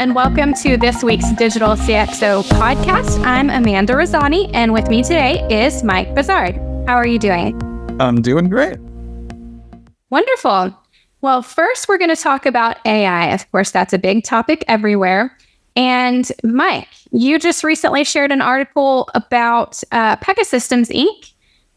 and welcome to this week's Digital CxO podcast. I'm Amanda Razani, and with me today is Mike Vizard. How are you doing? I'm doing great. Wonderful. Well, first, we're going to talk about AI. Of course, that's a big topic everywhere. And Mike, you just recently shared an article about Pegasystems Inc.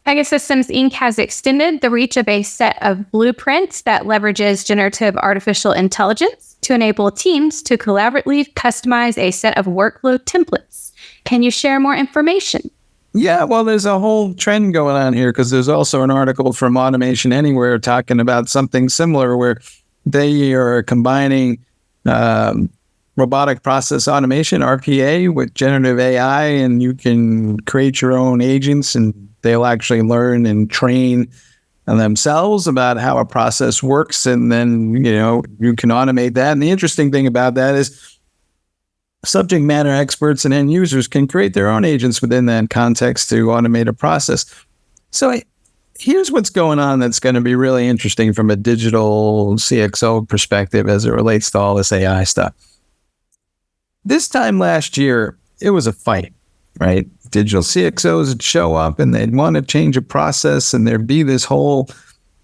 Pegasystems Inc. has extended the reach of a set of blueprints that leverages generative artificial intelligence to enable teams to collaboratively customize a set of workflow templates. Can you share more information? Yeah, well, there's a whole trend going on here because there's also an article from Automation Anywhere talking about something similar where they are combining robotic process automation, RPA, with generative AI, and you can create your own agents and they'll actually learn and train themselves about how a process works. And then, you can automate that. And the interesting thing about that is subject matter experts and end users can create their own agents within that context to automate a process. So here's what's going on that's going to be really interesting from a digital CxO perspective as it relates to all this AI stuff. This time last year, it was a fight, right? Digital CxOs would show up and they'd want to change a process and there'd be this whole,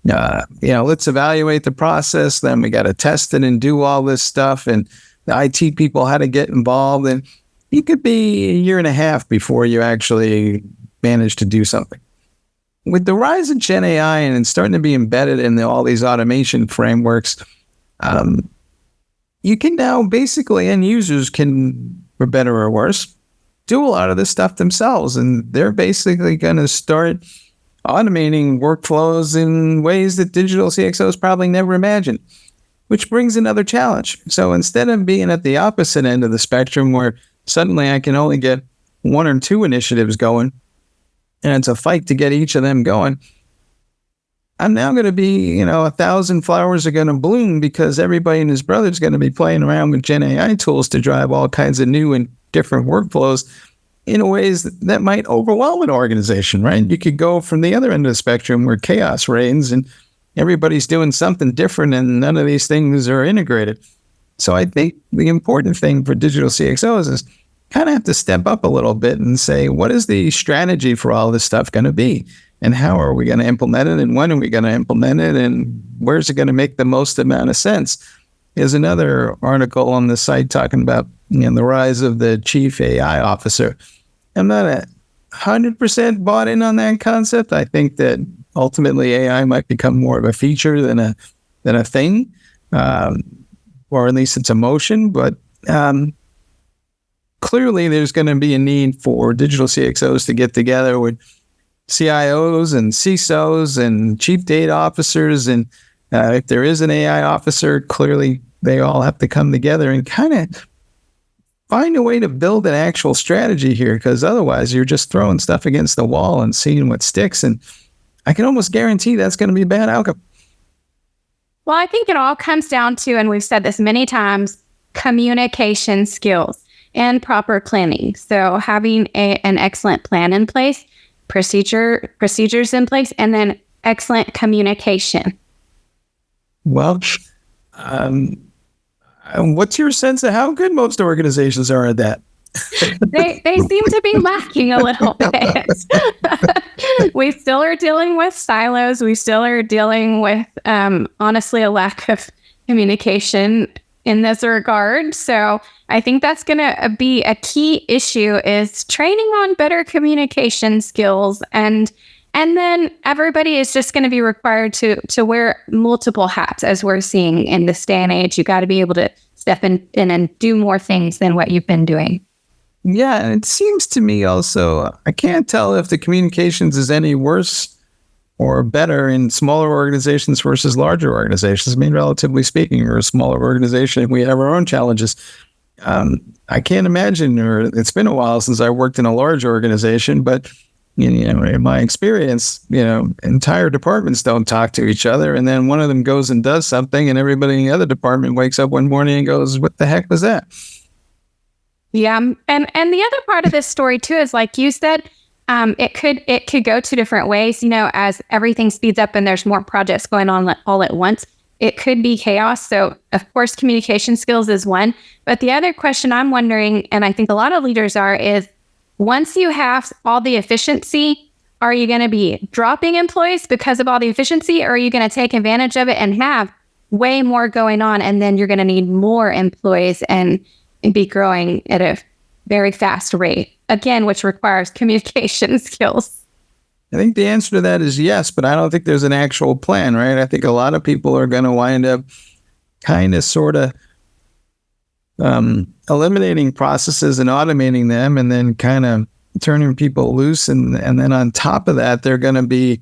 let's evaluate the process. Then we got to test it and do all this stuff. And the IT people had to get involved. And you could be a year and a half before you actually manage to do something. With the rise of Gen AI and it's starting to be embedded in all these automation frameworks, you can now basically, end users can, for better or worse, do a lot of this stuff themselves. And they're basically going to start automating workflows in ways that digital CxOs probably never imagined, which brings another challenge. So instead of being at the opposite end of the spectrum where suddenly I can only get one or two initiatives going, and it's a fight to get each of them going, I'm now going to be, 1,000 flowers are going to bloom because everybody and his brother is going to be playing around with Gen AI tools to drive all kinds of new and different workflows in ways that might overwhelm an organization, right? You could go from the other end of the spectrum where chaos reigns and everybody's doing something different and none of these things are integrated. So I think the important thing for digital CxOs is kind of have to step up a little bit and say, what is the strategy for all this stuff going to be? And how are we going to implement it? And when are we going to implement it? And where's it going to make the most amount of sense? There's another article on the site talking about the rise of the chief AI officer. I'm not 100% bought in on that concept. I think that ultimately AI might become more of a feature than a thing, or at least it's a motion. But clearly there's going to be a need for digital CxOs to get together with CIOs and CISOs and chief data officers. And if there is an AI officer, clearly they all have to come together and kind of find a way to build an actual strategy here, because otherwise you're just throwing stuff against the wall and seeing what sticks. And I can almost guarantee that's going to be a bad outcome. Well, I think it all comes down to, and we've said this many times, communication skills and proper planning. So having an excellent plan in place, procedures in place, and then excellent communication. Well, what's your sense of how good most organizations are at that? They seem to be lacking a little bit. We still are dealing with silos. We still are dealing with, honestly, a lack of communication in this regard. So I think that's going to be a key issue, is training on better communication skills. And then everybody is just going to be required to wear multiple hats, as we're seeing in this day and age. You got to be able to step in and do more things than what you've been doing. Yeah, and it seems to me also, I can't tell if the communications is any worse or better in smaller organizations versus larger organizations. I mean, relatively speaking, we're a smaller organization. We have our own challenges. I can't imagine, or it's been a while since I worked in a large organization, but in my experience, entire departments don't talk to each other. And then one of them goes and does something and everybody in the other department wakes up one morning and goes, what the heck was that? Yeah. And the other part of this story too is, like you said, it could go two different ways, as everything speeds up and there's more projects going on all at once. it could be chaos. So of course, communication skills is one. But the other question I'm wondering, and I think a lot of leaders are, is once you have all the efficiency, are you going to be dropping employees because of all the efficiency, or are you going to take advantage of it and have way more going on, and then you're going to need more employees and be growing at a very fast rate, again, which requires communication skills? I think the answer to that is yes, but I don't think there's an actual plan, right? I think a lot of people are going to wind up kind of sort of eliminating processes and automating them, and then kind of turning people loose. And then on top of that, they're going to be,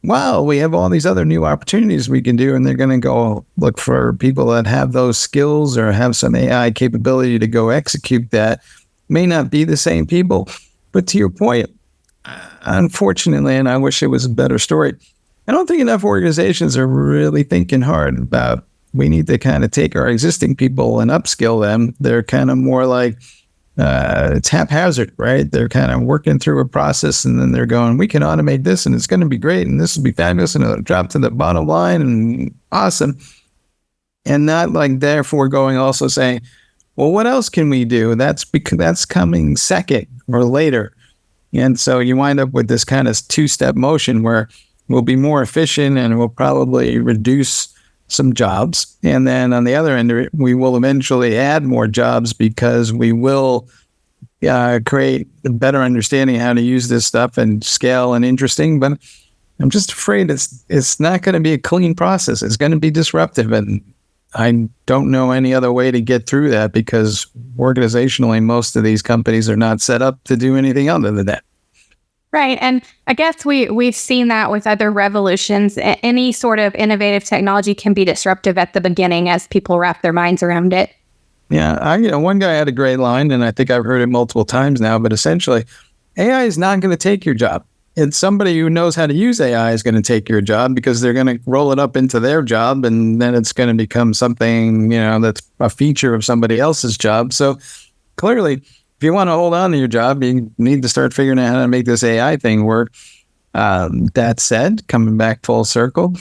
wow, we have all these other new opportunities we can do. And they're going to go look for people that have those skills or have some AI capability to go execute that. May not be the same people. But to your point, unfortunately, and I wish it was a better story, I don't think enough organizations are really thinking hard about, we need to kind of take our existing people and upskill them. They're kind of more like, it's haphazard, right? They're kind of working through a process, and then they're going, we can automate this and it's going to be great, and this will be fabulous, and it'll drop to the bottom line and awesome. And not like therefore going also saying, well, what else can we do? That's coming second or later. And so you wind up with this kind of two-step motion where we'll be more efficient and we'll probably reduce some jobs. And then on the other end of it, we will eventually add more jobs because we will create a better understanding of how to use this stuff and scale and interesting. But I'm just afraid it's not going to be a clean process. It's going to be disruptive. And I don't know any other way to get through that, because organizationally, most of these companies are not set up to do anything other than that. Right. And I guess we've seen that with other revolutions. Any sort of innovative technology can be disruptive at the beginning as people wrap their minds around it. Yeah. One guy had a great line, and I think I've heard it multiple times now, but essentially, AI is not going to take your job. It's somebody who knows how to use AI is going to take your job, because they're going to roll it up into their job, and then it's going to become something, that's a feature of somebody else's job. So clearly, if you want to hold on to your job, you need to start figuring out how to make this AI thing work. That said, coming back full circle,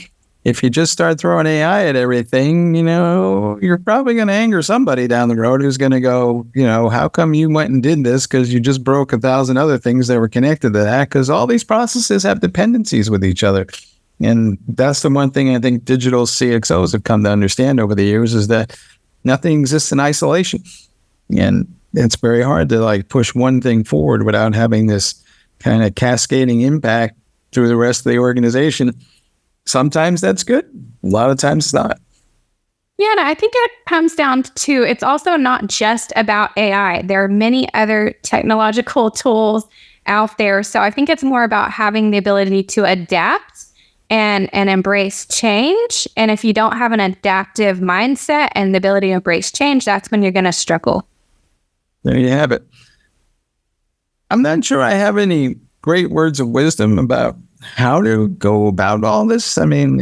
if you just start throwing AI at everything, you're probably going to anger somebody down the road who's going to go, how come you went and did this? Because you just broke 1,000 other things that were connected to that, because all these processes have dependencies with each other. And that's the one thing I think digital CxOs have come to understand over the years, is that nothing exists in isolation. And it's very hard to push one thing forward without having this kind of cascading impact through the rest of the organization. Sometimes that's good. A lot of times it's not. Yeah, and I think it comes down to, it's also not just about AI. There are many other technological tools out there. So I think it's more about having the ability to adapt and embrace change. And if you don't have an adaptive mindset and the ability to embrace change, that's when you're going to struggle. There you have it. I'm not sure I have any great words of wisdom about how to go about all this. I mean,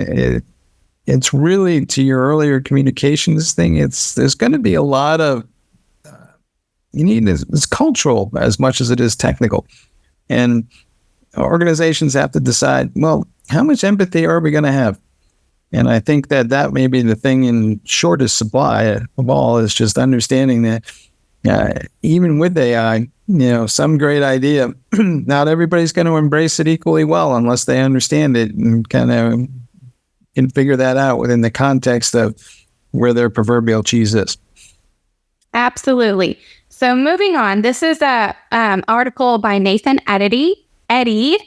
it's really, to your earlier communications thing, there's going to be a lot of, it's cultural as much as it is technical. And organizations have to decide, well, how much empathy are we going to have? And I think that may be the thing in shortest supply of all, is just understanding that even with AI, some great idea, not everybody's going to embrace it equally well unless they understand it and kind of can figure that out within the context of where their proverbial cheese is. Absolutely. So moving on, this is a article by Nathan Eddy, and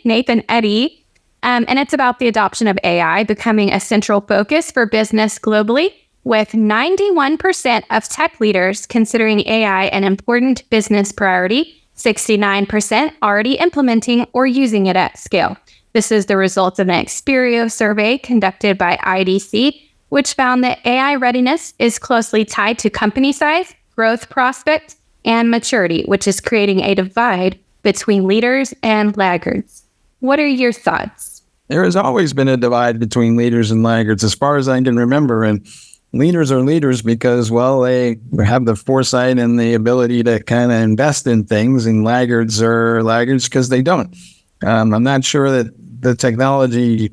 it's about the adoption of AI becoming a central focus for business globally, with 91% of tech leaders considering AI an important business priority, 69% already implementing or using it at scale. This is the result of an Experio survey conducted by IDC, which found that AI readiness is closely tied to company size, growth prospect, and maturity, which is creating a divide between leaders and laggards. What are your thoughts? There has always been a divide between leaders and laggards, as far as I can remember. And leaders are leaders because, well, they have the foresight and the ability to kind of invest in things, and laggards are laggards because they don't. I'm not sure that the technology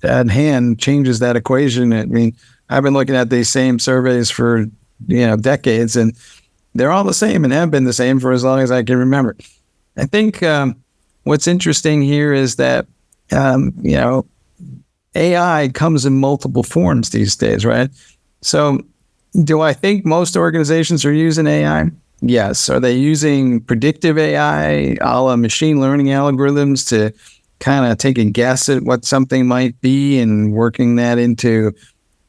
at hand changes that equation. I mean, I've been looking at these same surveys for, decades, and they're all the same and have been the same for as long as I can remember. I think what's interesting here is that, AI comes in multiple forms these days, right? So do I think most organizations are using AI? Yes. Are they using predictive AI, a la machine learning algorithms to kind of take a guess at what something might be and working that into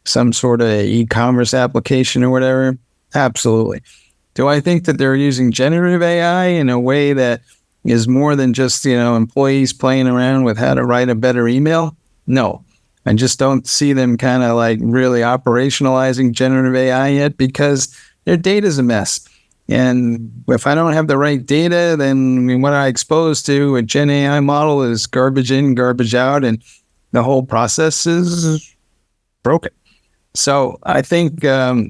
some sort of e-commerce application or whatever? Absolutely. Do I think that they're using generative AI in a way that is more than just, employees playing around with how to write a better email? No. I just don't see them kind of like really operationalizing generative AI yet because their data's a mess. And if I don't have the right data, then what I expose to a Gen AI model is garbage in, garbage out, and the whole process is broken. So I think, a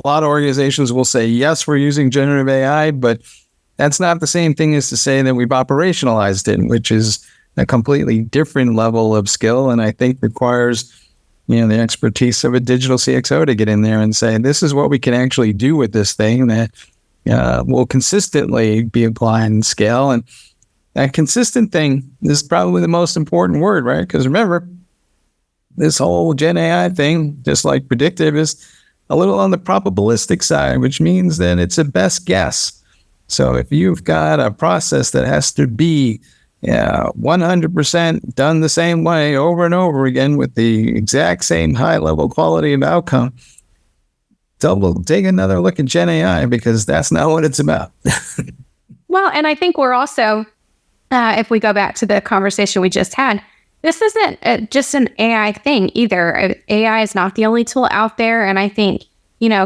lot of organizations will say, yes, we're using generative AI, but that's not the same thing as to say that we've operationalized it, which is a completely different level of skill, and I think requires, the expertise of a digital CxO to get in there and say, this is what we can actually do with this thing that will consistently be applied and scale. And that consistent thing is probably the most important word, right? Because remember, this whole Gen AI thing, just like predictive, is a little on the probabilistic side, which means that it's a best guess. So if you've got a process that has to be 100% done the same way over and over again with the exact same high level quality of outcome, take another look at Gen AI, because that's not what it's about. Well, and I think we're also, if we go back to the conversation we just had, this isn't just an AI thing either. AI is not the only tool out there. And I think,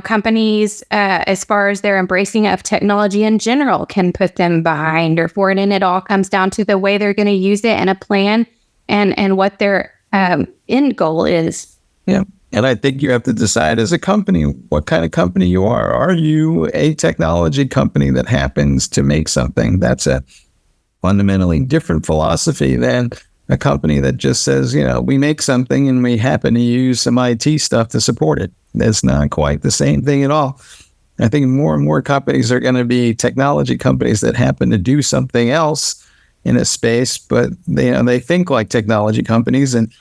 companies, as far as their embracing of technology in general, can put them behind or forward. And it all comes down to the way they're going to use it and a plan and what their end goal is. Yeah. And I think you have to decide as a company what kind of company you are. Are you a technology company that happens to make something? That's a fundamentally different philosophy than a company that just says, we make something and we happen to use some IT stuff to support it. That's not quite the same thing at all. I think more and more companies are going to be technology companies that happen to do something else in a space, but they think like technology companies. And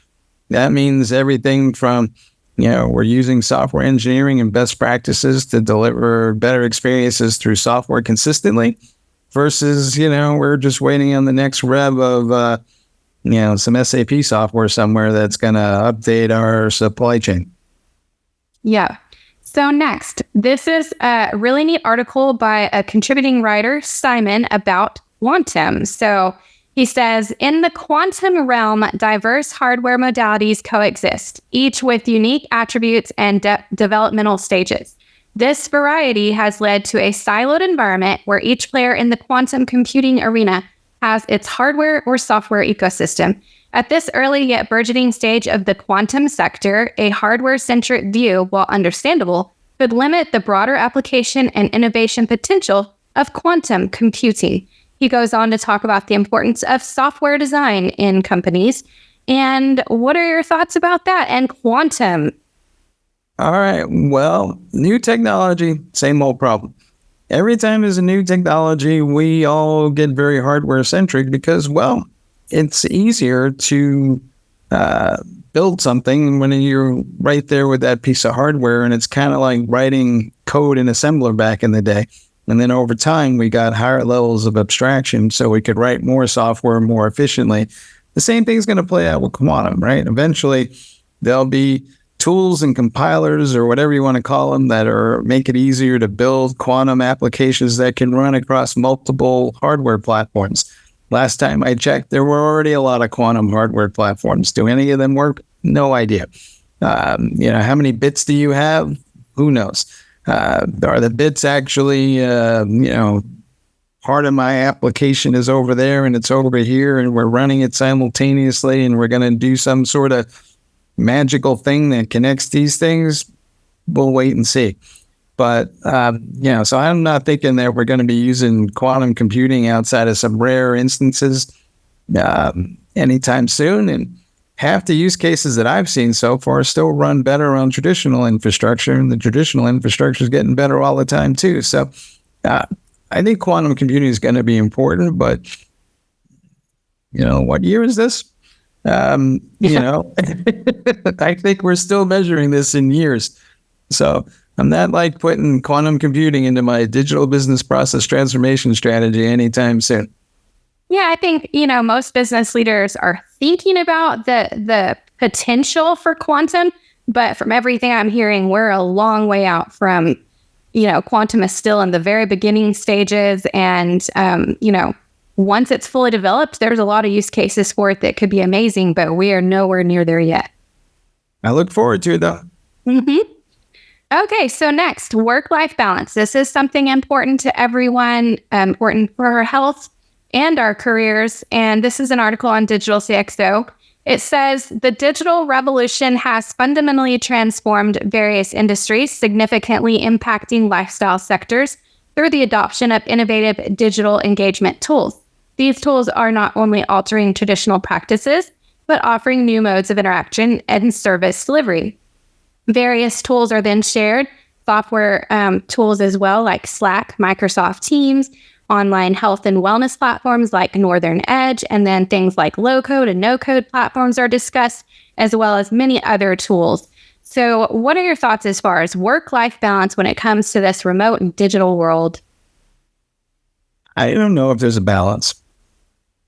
that means everything from, we're using software engineering and best practices to deliver better experiences through software consistently versus, we're just waiting on the next rev of, some SAP software somewhere that's going to update our supply chain. Yeah. So next, this is a really neat article by a contributing writer, Simon, about quantum. So he says, in the quantum realm, diverse hardware modalities coexist, each with unique attributes and developmental stages. This variety has led to a siloed environment where each player in the quantum computing arena has its hardware or software ecosystem. At this early yet burgeoning stage of the quantum sector, a hardware-centric view, while understandable, could limit the broader application and innovation potential of quantum computing. He goes on to talk about the importance of software design in companies. And what are your thoughts about that and quantum? All right. Well, new technology, same old problem. Every time there's a new technology, we all get very hardware-centric because, it's easier to build something when you're right there with that piece of hardware, and it's kind of like writing code in assembler back in the day. And then over time, we got higher levels of abstraction, so we could write more software more efficiently. The same thing is going to play out with quantum, right? Eventually, there'll be tools and compilers or whatever you want to call them that make it easier to build quantum applications that can run across multiple hardware platforms. Last time I checked, there were already a lot of quantum hardware platforms. Do any of them work? No idea. How many bits do you have? Who knows? Are the bits actually, part of my application is over there and it's over here and we're running it simultaneously and we're going to do some sort of magical thing that connects these things? We'll wait and see. But, so I'm not thinking that we're going to be using quantum computing outside of some rare instances anytime soon. And half the use cases that I've seen so far still run better on traditional infrastructure, and the traditional infrastructure is getting better all the time too. So I think quantum computing is going to be important, but what year is this? I think we're still measuring this in years. So I'm not like putting quantum computing into my digital business process transformation strategy anytime soon. Yeah, I think, most business leaders are thinking about the potential for quantum, but from everything I'm hearing, we're a long way out from, quantum is still in the very beginning stages. And, once it's fully developed, there's a lot of use cases for it that could be amazing, but we are nowhere near there yet. I look forward to it, though. Mm-hmm. Okay, so next, work-life balance. This is something important to everyone, important for our health and our careers. And this is an article on Digital CxO. It says, the digital revolution has fundamentally transformed various industries, significantly impacting lifestyle sectors through the adoption of innovative digital engagement tools. These tools are not only altering traditional practices, but offering new modes of interaction and service delivery. Various tools are then shared, software tools as well, like Slack, Microsoft Teams, online health and wellness platforms like Northern Edge, and then things like low-code and no-code platforms are discussed, as well as many other tools. So what are your thoughts as far as work-life balance when it comes to this remote and digital world? I don't know if there's a balance.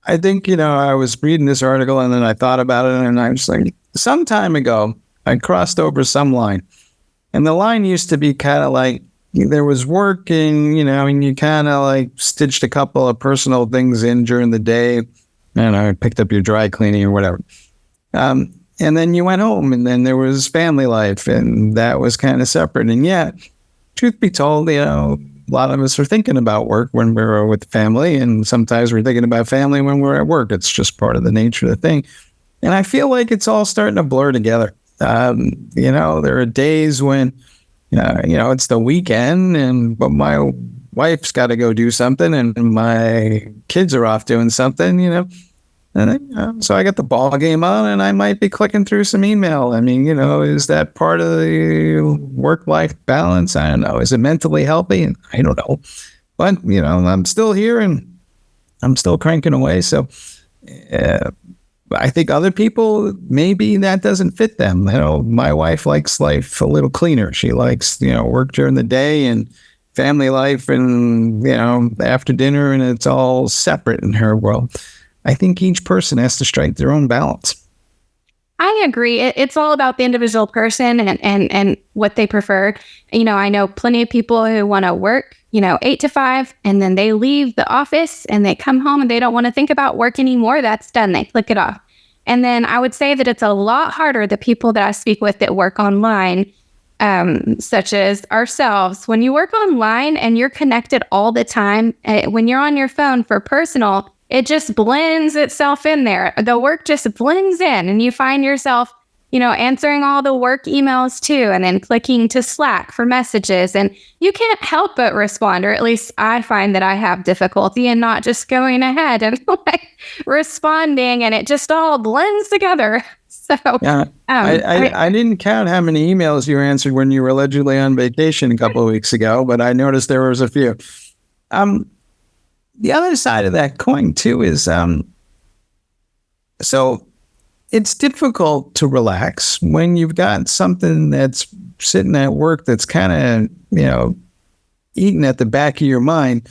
I think, I was reading this article and then I thought about it and I was like, some time ago, I crossed over some line. And the line used to be kind of like, there was work and, and you kind of like stitched a couple of personal things in during the day. And I picked up your dry cleaning or whatever. And then you went home and then there was family life and that was kind of separate. And yet, truth be told, a lot of us are thinking about work when we're with family. And sometimes we're thinking about family when we're at work. It's just part of the nature of the thing. And I feel like it's all starting to blur together. There are days when, it's the weekend but my wife's got to go do something and my kids are off doing something, and so I got the ball game on and I might be clicking through some email. I mean, is that part of the work-life balance? I don't know. Is it mentally healthy? I don't know. But, I'm still here and I'm still cranking away. So, I think other people, maybe that doesn't fit them. My wife likes life a little cleaner. She likes, work during the day and family life and, after dinner, and it's all separate in her world. I think each person has to strike their own balance. I agree. It's all about the individual person and what they prefer. I know plenty of people who want to work, 8 to 5, and then they leave the office and they come home and they don't want to think about work anymore. That's done. They click it off. And then I would say that it's a lot harder, the people that I speak with that work online, such as ourselves. When you work online and you're connected all the time, when you're on your phone for personal, it just blends itself in there. The work just blends in and you find yourself, answering all the work emails too, and then clicking to Slack for messages. And you can't help but respond, or at least I find that I have difficulty in not just going ahead and responding, and it just all blends together. So yeah, I didn't count how many emails you answered when you were allegedly on vacation a couple of weeks ago, but I noticed there was a few. The other side of that coin too is, so it's difficult to relax when you've got something that's sitting at work that's kind of, eating at the back of your mind.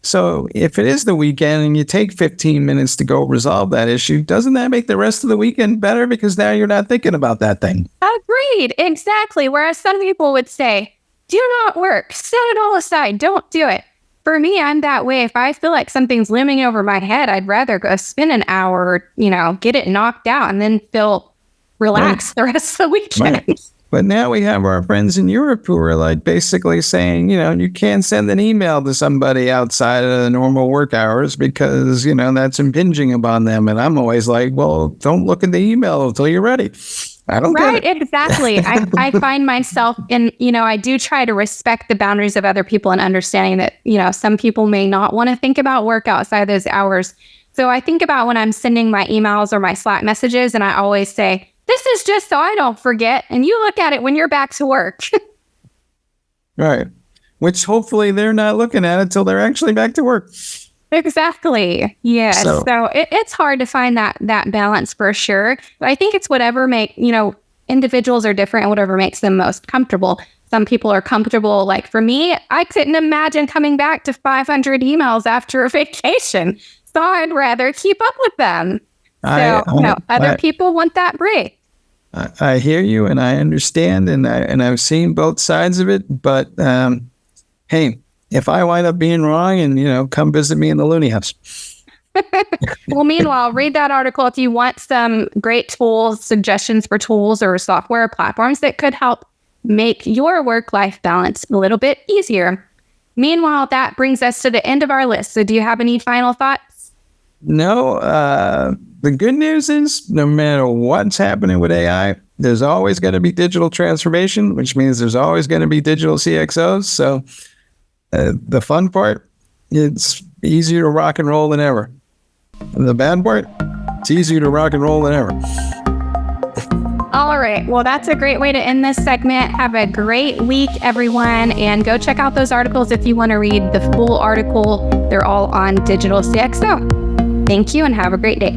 So if it is the weekend and you take 15 minutes to go resolve that issue, doesn't that make the rest of the weekend better? Because now you're not thinking about that thing. Agreed. Exactly. Whereas some people would say, do not work, set it all aside, don't do it. For me, I'm that way. If I feel like something's looming over my head, I'd rather go spend an hour, get it knocked out and then feel relaxed the rest of the weekend. Right. But now we have our friends in Europe who are like basically saying, you can't send an email to somebody outside of the normal work hours because, that's impinging upon them. And I'm always like, well, don't look at the email until you're ready. I don't get it. Exactly. I find myself in, I do try to respect the boundaries of other people and understanding that, some people may not want to think about work outside those hours. So I think about when I'm sending my emails or my Slack messages, and I always say, this is just so I don't forget. And you look at it when you're back to work. Right. Which hopefully they're not looking at until they're actually back to work. Exactly. Yes. So it's hard to find that balance for sure. But I think it's whatever individuals are different and whatever makes them most comfortable. Some people are comfortable. Like for me, I couldn't imagine coming back to 500 emails after a vacation. So I'd rather keep up with them. Other people want that break. I hear you and I understand and I've seen both sides of it. But hey, if I wind up being wrong and, come visit me in the Looney House. Well, meanwhile, read that article if you want some great tools, suggestions for tools or software platforms that could help make your work-life balance a little bit easier. Meanwhile, that brings us to the end of our list. So do you have any final thoughts? No. The good news is no matter what's happening with AI, there's always going to be digital transformation, which means there's always going to be digital CxOs. So the fun part, it's easier to rock and roll than ever. And the bad part, it's easier to rock and roll than ever. All right. Well, that's a great way to end this segment. Have a great week, everyone. And go check out those articles if you want to read the full article. They're all on digital CxO. Thank you and have a great day.